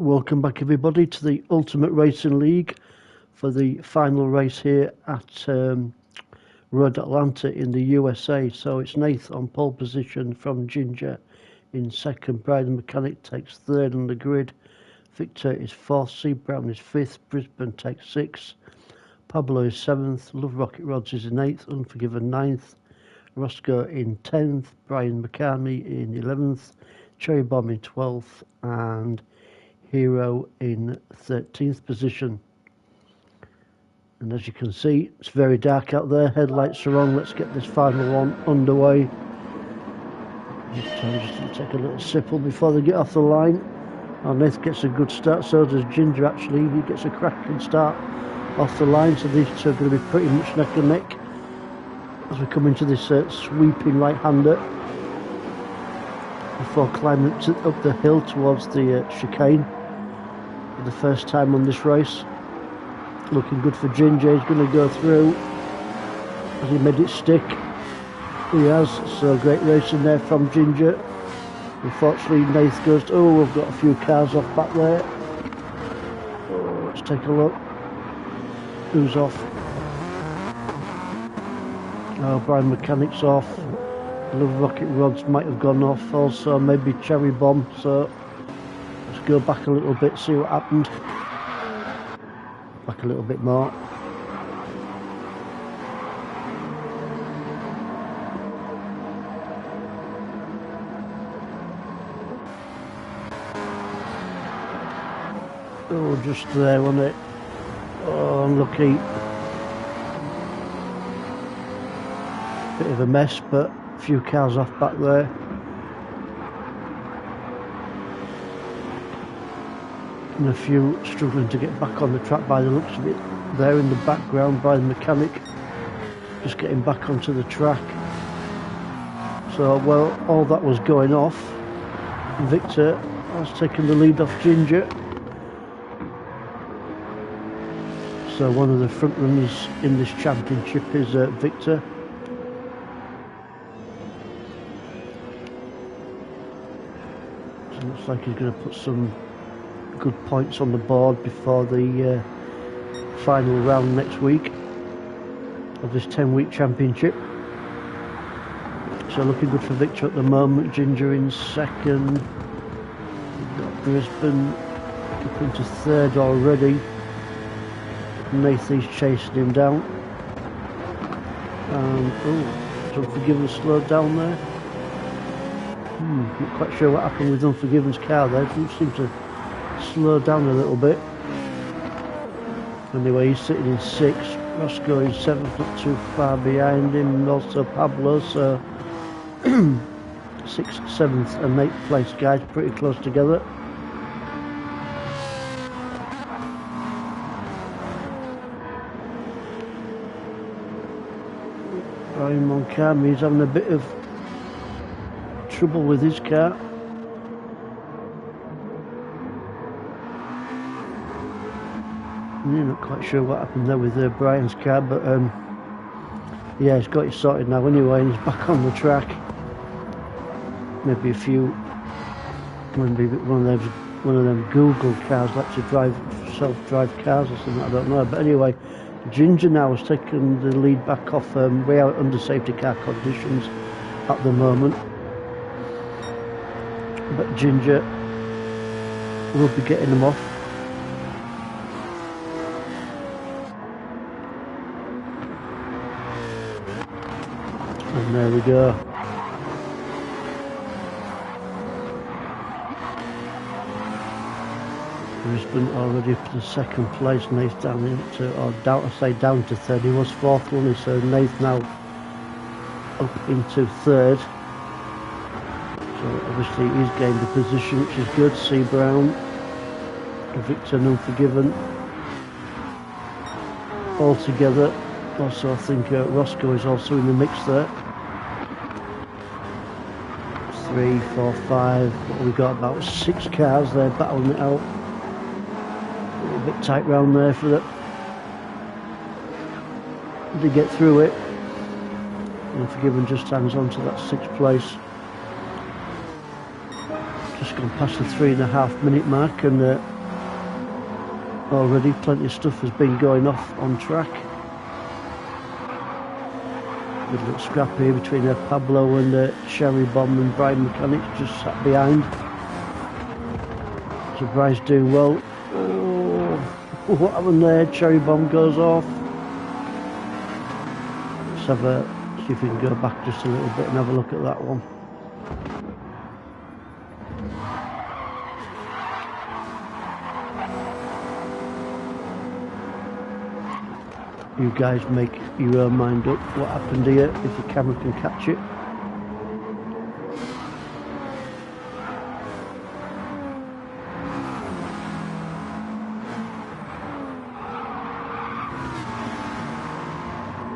Welcome back everybody to the Ultimate Racing League for the final race here at Road Atlanta in the USA. So it's Nath on pole position from Ginger in second. Brian Mechanic takes third on the grid. Victor is fourth. C Brown is fifth. Brisbane takes sixth. Pablo is seventh. Love Rocket Rods is in eighth. Unforgiven ninth. Roscoe in 10th. Brian McCartney in 11th. Cherry Bomb in 12th. And Hero in 13th position. And as you can see, it's very dark out there. Headlights are on. Let's get this final one underway. Just to take a little sipple before they get off the line. Nath gets a good start, so does Ginger actually. He gets a cracking start off the line, so these two are going to be pretty much neck and neck as we come into this sweeping right-hander before climbing up the hill towards the chicane for the first time on this race. Looking good for Ginger. He's going to go through. Has he made it stick? He has. So great racing there from Ginger. Unfortunately, Nath goes, oh, we've got a few cars off back there. Oh, let's take a look. Who's off? Oh, Brian Mechanic's off. Love Rocket Rods might have gone off. Also, maybe Cherry Bomb. So let's go back a little bit, see what happened. Back a little bit more. Oh, just there, wasn't it? Oh, unlucky. Bit of a mess, but a few cars off back there. And a few struggling to get back on the track by the looks of it. There in the background by the mechanic, just getting back onto the track. So, well, all that was going off. Victor has taken the lead off Ginger. So one of the front runners in this championship is Victor. So it looks like he's going to put some good points on the board before the final round next week of this 10-week championship. So looking good for Victor at the moment. Ginger in second. We've got Brisbane up into third already. Nathan's chasing him down. And oh, Unforgiven slowed down there. Not quite sure what happened with Unforgiven's car there. It didn't seem to slow down a little bit. Anyway, he's sitting in sixth. Roscoe is seventh, not too far behind him, and also Pablo. So 6th, 7th and 8th place guys pretty close together. Brian Moncami is having a bit of trouble with his car. I'm not quite sure what happened there with Brian's car, but yeah, he's got it sorted now anyway, and he's back on the track. Maybe maybe one of them Google cars like to drive self-drive cars or something, I don't know. But anyway, Ginger now has taken the lead back off. Way out under safety car conditions at the moment, but Ginger will be getting them off. And there we go. Brisbane already up to second place. Nath down down to third. He was fourth, wasn't he? So Nath now up into third. So obviously he's gained a position, which is good. C Brown, Victor and Unforgiven all together. Also, I think Roscoe is also in the mix there. 3, 4, 5. We've got about 6 cars there battling it out. A little bit tight round there for that. To get through it. Unforgiven just hangs on to that 6th place. Just gone past the 3.5 minute mark, and already plenty of stuff has been going off on track. Good little scrap here between Pablo and Cherry Bomb, and Brian Mechanic just sat behind. So Brian's doing well. Oh, what happened there? Cherry Bomb goes off. Let's see if we can go back just a little bit and have a look at that one. You guys make your own mind up what happened here, if the camera can catch it.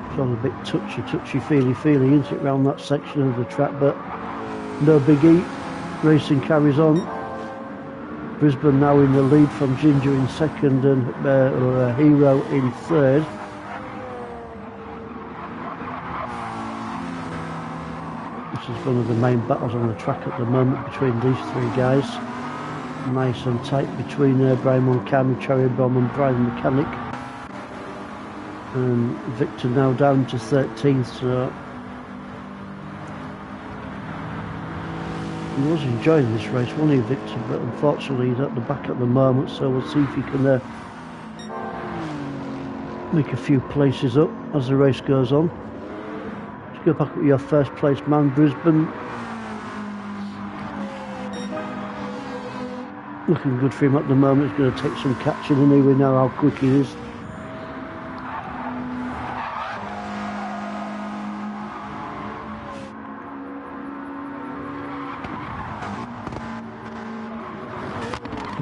It's all a bit touchy-feely, isn't it, around that section of the track, but no biggie. Racing carries on. Brisbane now in the lead from Ginger in second and Hero in third. This is one of the main battles on the track at the moment between these three guys. Nice and tight between Brian Moncami, Cherry Bomb and Brian Mechanic. And Victor now down to 13th, so he was enjoying this race, wasn't he, Victor? But unfortunately he's at the back at the moment, so we'll see if he can make a few places up as the race goes on. Let's go back at your first place man, Brisbane. Looking good for him at the moment. He's going to take some catching, and here we know how quick he is.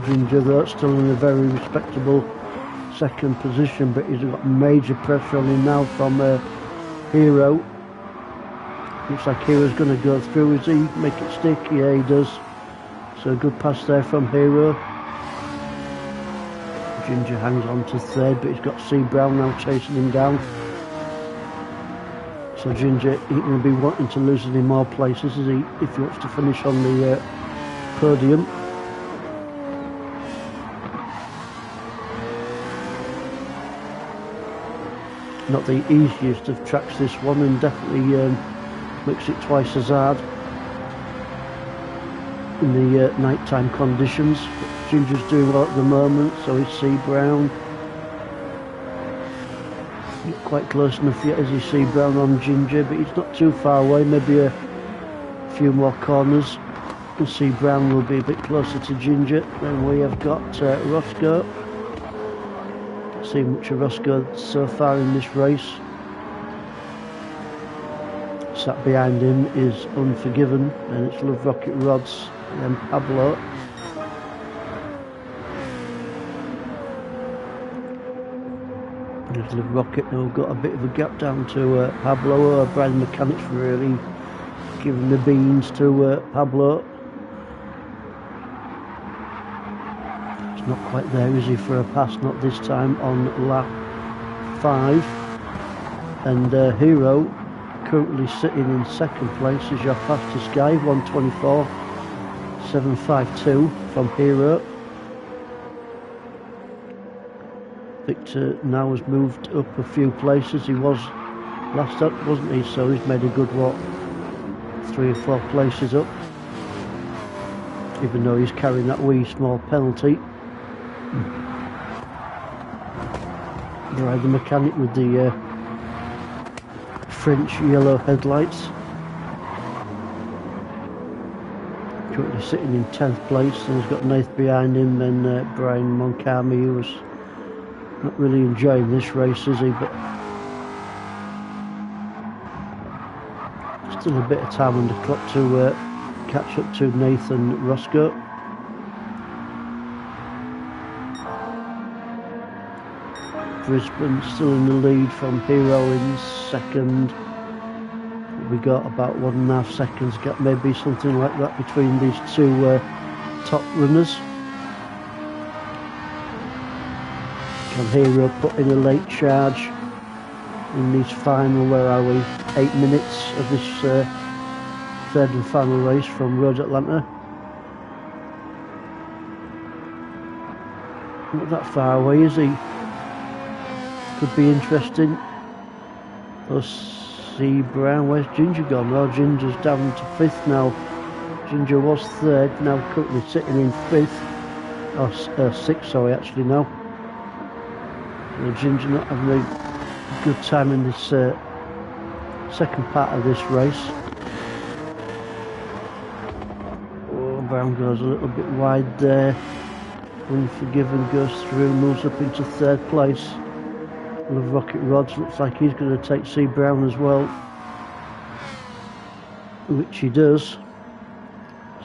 Ginger though still in a very respectable second position, but he's got major pressure on him now from Hero. Looks like Hero's going to go through. Is he? Make it stick? Yeah, he does. So a good pass there from Hero. Ginger hangs on to third, but he's got C. Brown now chasing him down. So Ginger ain't going to be wanting to lose any more places, is he, if he wants to finish on the podium. Not the easiest of tracks, this one, and definitely makes it twice as hard in the nighttime conditions. But Ginger's doing well at the moment, so is C. Brown. Not quite close enough yet, as you see Brown on Ginger, but he's not too far away, maybe a few more corners. And C. Brown will be a bit closer to Ginger. Then we have got Roscoe. Seen much of Roscoe so far in this race. Sat behind him is Unforgiven, and it's Love Rocket Rods and Pablo. There's Love Rocket, now got a bit of a gap down to Pablo. Brian Mechanic's really giving the beans to Pablo. Not quite there, is he, for a pass? Not this time on lap 5. And Hero currently sitting in second place is your fastest guy, 1:24.752 from Hero. Victor now has moved up a few places. He was last up, wasn't he? So he's made a good, 3 or 4 places up, even though he's carrying that wee small penalty. Brian the Mechanic with the French yellow headlights. Currently sitting in 10th place, and he's got Nath behind him, then Brian Moncami, who was not really enjoying this race, is he? But still a bit of time on the clock to catch up to Nathan Roscoe. Brisbane still in the lead from Hero in second. We got about 1.5 seconds gap, maybe something like that, between these two top runners. Can Hero put in a late charge in this final, where are we, 8 minutes of this third and final race from Road Atlanta? Not that far away, is he? Could be interesting. C. Brown, where's Ginger gone? Well, Ginger's down to 5th now. Ginger was 3rd, now currently sitting in 5th. Or 6th, sorry, actually now. So Ginger not having a good time in this second part of this race. Oh, Brown goes a little bit wide there. Unforgiven goes through, moves up into 3rd place. Love Rocket Rods, looks like he's going to take C. Brown as well, which he does.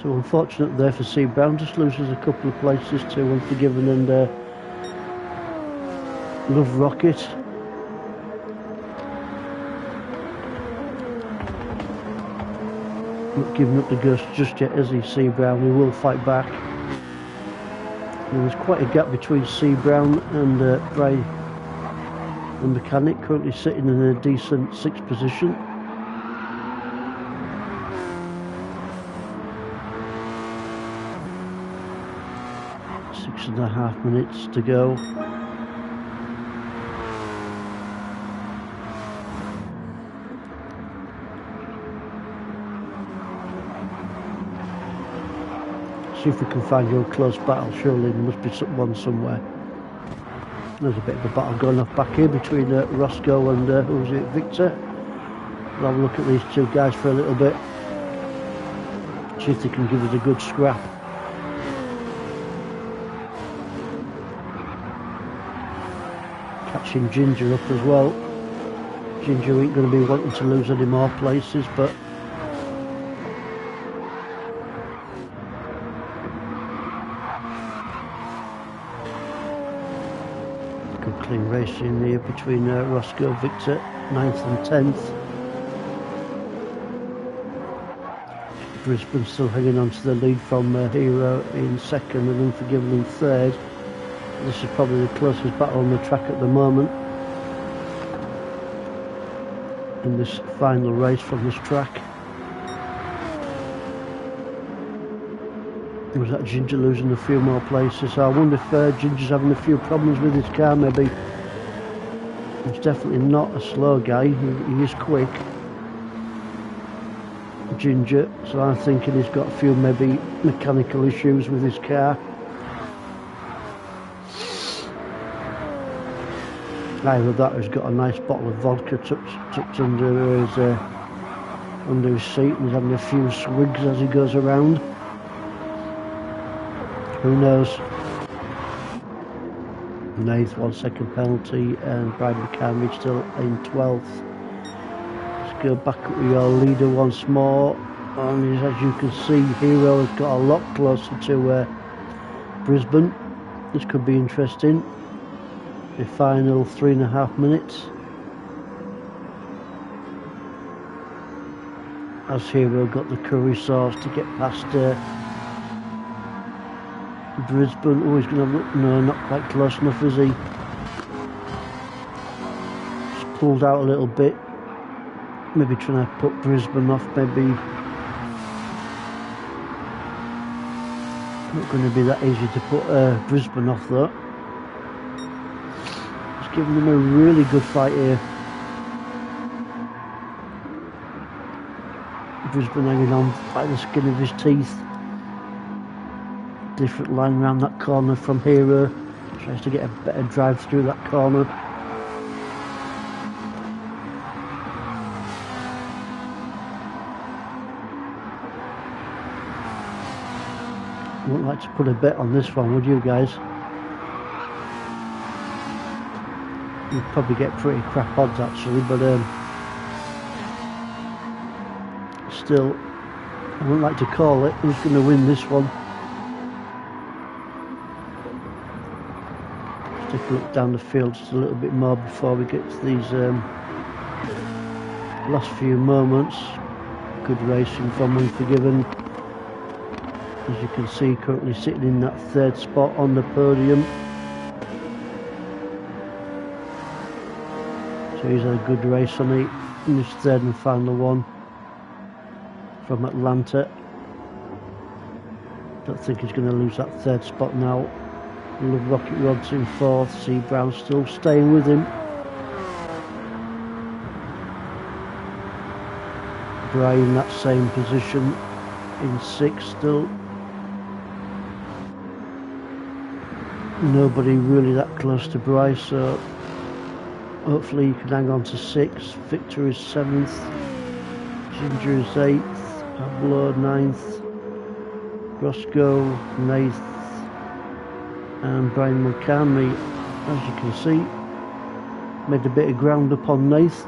So unfortunate there for C. Brown, just loses a couple of places to Unforgiven and Love Rocket. Not giving up the ghost just yet, is he, C. Brown? He will fight back. There's quite a gap between C. Brown and Bray. The Mechanic, currently sitting in a decent 6th position. Six and a half minutes to go. See if we can find your close battle. Surely there must be one somewhere. There's a bit of a battle going off back here between Roscoe and who's it, Victor. We'll have a look at these two guys for a little bit. See if they can give us a good scrap. Catching Ginger up as well. Ginger ain't going to be wanting to lose any more places, but clean racing here between Roscoe, Victor, 9th and 10th. Brisbane still hanging on to the lead from Hero in 2nd and Unforgiven in 3rd. This is probably the closest battle on the track at the moment in this final race from this track. Was that Ginger losing a few more places? So I wonder if Ginger's having a few problems with his car maybe. He's definitely not a slow guy, he is quick, Ginger, so I'm thinking he's got a few maybe mechanical issues with his car. Either that or he's got a nice bottle of vodka tucked under his seat and he's having a few swigs as he goes around. Who knows? In 8th, 1 second penalty, and Brian McCamey still in 12th. Let's go back up with your leader once more. And as you can see, Hero has got a lot closer to Brisbane. This could be interesting. The final 3.5 minutes. As Hero got the curry sauce to get past Brisbane. Oh, he's going to have look. No, not quite close enough, is he? Just pulled out a little bit. Maybe trying to put Brisbane off, maybe. Not going to be that easy to put Brisbane off, though. Just giving them a really good fight here. Brisbane hanging on by the skin of his teeth. Different line around that corner from Hero. Tries to get a better drive through that corner. You wouldn't like to put a bet on this one, would you guys? You'd probably get pretty crap odds actually, but still, I wouldn't like to call it. Who's going to win this one? Take a look down the field just a little bit more before we get to these last few moments. Good racing from Unforgiven. As you can see, currently sitting in that 3rd spot on the podium. So he's had a good race on it in his 3rd and final one from Atlanta. Don't think he's going to lose that 3rd spot now. Love Rocket Rods in 4th, C Brown still staying with him. Brian that same position in 6th still. Nobody really that close to Bryce, so hopefully he can hang on to 6th. Victor is 7th, Ginger is 8th, Pablo 9th, Roscoe 9th, and Brian Murakami, as you can see, made a bit of ground up on 9th.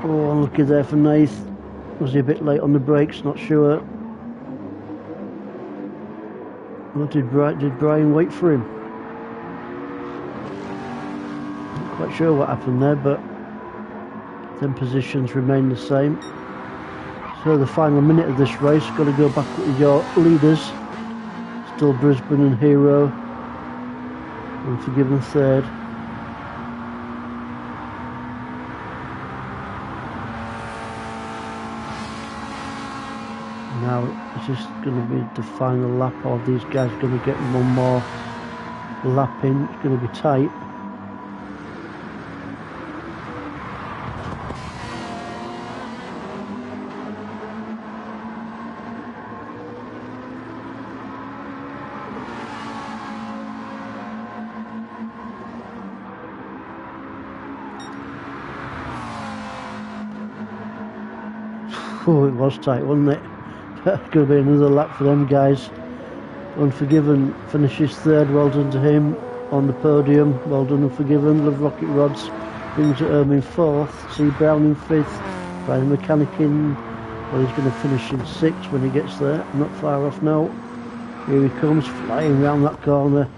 Oh, unlucky there for 9th. Was he a bit late on the brakes? Not sure. Or did Brian wait for him? Not quite sure what happened there, but then positions remain the same. So the final minute of this race, got to go back with your leaders. Still Brisbane and Hero. Unforgiven 3rd. Now it's just going to be the final lap, or these guys are going to get one more lap in. It's going to be tight. Oh, it was tight, wasn't it? Going to be another lap for them guys. Unforgiven finishes 3rd, well done to him on the podium. Well done, Unforgiven. Love Rocket Rods brings it home in 4th. C Brown in 5th. Brian Mechanic in, well, he's going to finish in 6th when he gets there. Not far off now. Here he comes, flying round that corner.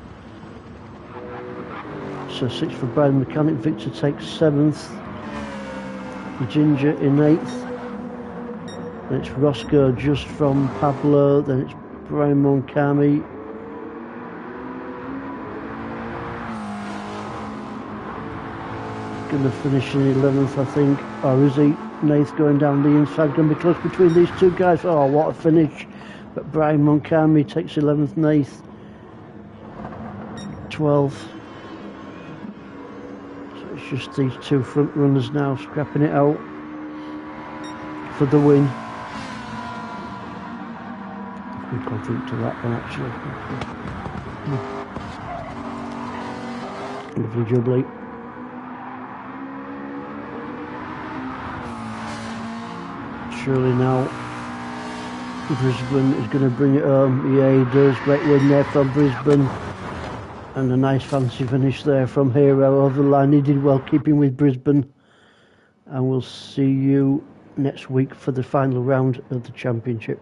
So 6th for Brian Mechanic. Victor takes 7th. Ginger in 8th. Then it's Roscoe just from Pablo, then it's Brian Moncami. Going to finish in 11th, I think. Or is he? 9th going down the inside. Going to be close between these two guys. Oh, what a finish. But Brian Moncami takes 11th, 9th, 12th. So it's just these two front runners now scrapping it out for the win. Good compliment to that one, actually. Lovely jubbly. Surely now Brisbane is going to bring it home. Yeah, he does. Great win there from Brisbane. And a nice fancy finish there from Hero over the line. He did well keeping with Brisbane. And we'll see you next week for the final round of the championship.